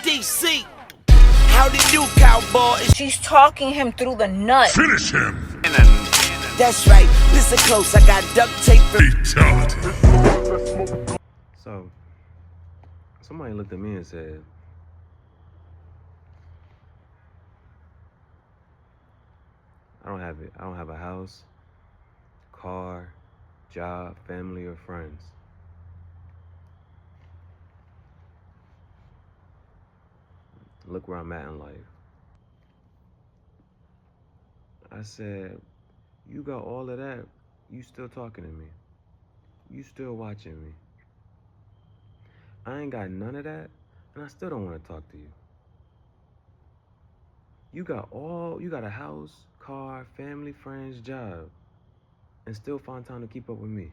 DC. How did you, cowboy? She's talking him through the nut. Finish him! That's right. Listen close. I got duct tape. Fatality. So, somebody looked at me and said, I don't have it. I don't have a house, car, job, family, or friends. Look where I'm at in life. I said, you got all of that, you still talking to me. You still watching me. I ain't got none of that, and I still don't want to talk to you. You got a house, car, family, friends, job, and still find time to keep up with me.